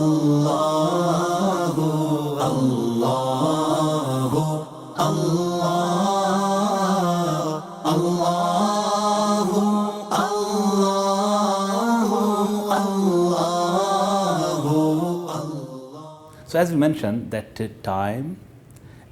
Allahu, Allahu, Allah, Allahu, Allahu, Allahu, Allah. So as we mentioned that time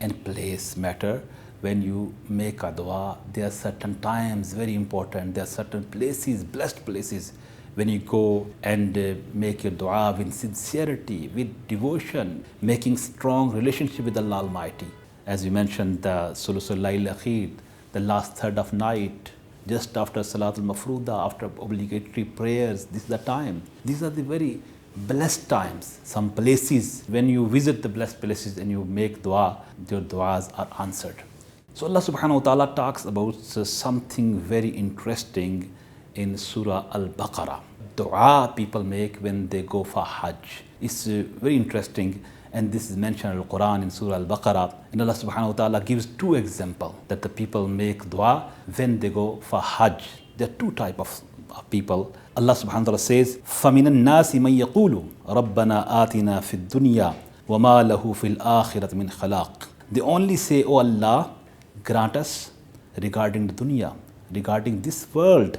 and place matter. When you make a dua, there are certain times very important. There are certain places, blessed places, when you go and make your dua with sincerity, with devotion, making strong relationship with Allah Almighty. As we mentioned, the Sulusul Layl Akhir, the last third of night, just after Salatul Mafruda, after obligatory prayers, this is the time. These are the very blessed times. Some places, when you visit the blessed places and you make dua, your duas are answered. So Allah subhanahu wa ta'ala talks about something very interesting in Surah Al-Baqarah. Dua people make when they go for Hajj. It's very interesting, and this is mentioned in Al-Quran in Surah Al-Baqarah. And Allah subhanahu wa ta'ala gives two examples that the people make dua when they go for Hajj. There are two types of people. Allah subhanahu wa ta'ala says, فَمِنَ النَّاسِ مَنْ يَقُولُ رَبَّنَا آتِنَا فِي الدُّنْيَا وَمَا لَهُ فِي الْآخِرَةِ مِنْ خَلَاقٍ. They only say, "Oh Allah, grant us regarding the dunya, regarding this world,"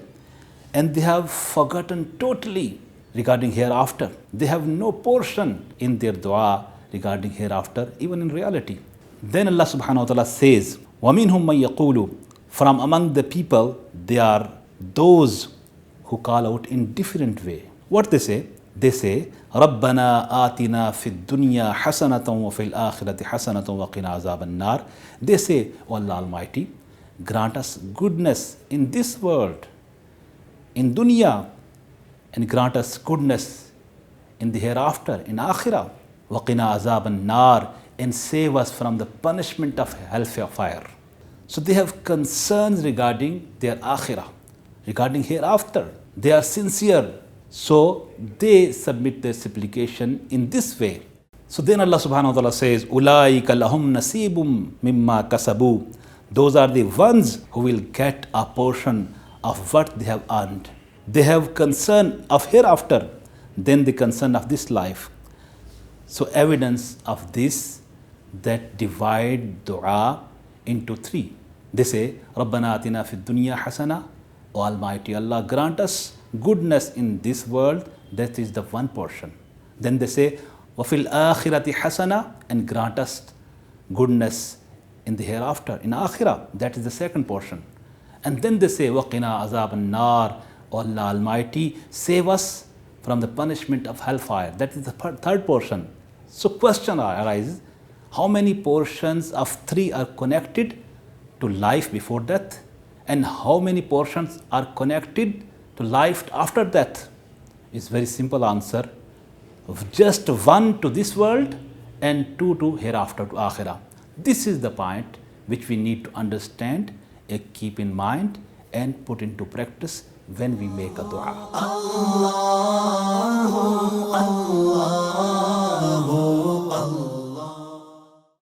and they have forgotten totally regarding hereafter. They have no portion in their dua regarding hereafter, even in reality. Then Allah subhanahu wa ta'ala says, وَمِنْهُمْ مَنْ يَقُولُ. From among the people, there are those who call out in different way. What they say? They say, رَبَّنَا آتِنَا فِي الدُّنْيَا حَسَنَةً وَفِي الْآخِرَةِ حَسَنَةً وَقِنَا عَذَابَ النَّارِ. They say, "O Allah Almighty, grant us goodness in this world, in dunya, and grant us goodness in the hereafter, in akhirah, وَقِنَا عَذَابَ النَّارِ, and save us from the punishment of hellfire." So they have concerns regarding their akhirah, regarding hereafter. They are sincere. So they submit their supplication in this way. So then Allah subhanahu wa ta'ala says, أُولَٰئِكَ لَهُمْ نَصِيبٌ مِمَّا كَسَبُوا. Those are the ones who will get a portion of what they have earned. They have concern of hereafter, then the concern of this life. So evidence of this that divide dua into three. They say, رَبَّنَا آتِنَا فِي الدُّنْيَا حَسَنَةً. O Almighty Allah, grant us goodness in this world. That is the one portion. Then they say, وَفِي الْآخِرَةِ حَسَنَةً, and grant us goodness in the hereafter, in akhirah. That is the second portion. And then they say, وَقِنَا عَذَابَ النَّارِ. O Allah Almighty, save us from the punishment of hellfire. That is the third portion. So question arises, how many portions of three are connected to life before death? And how many portions are connected to life after death? It's very simple answer. Just one to this world and two to hereafter, to akhirah. This is the point which we need to understand, keep in mind, and put into practice when we make a dua. Allahu, Allahu, Allah.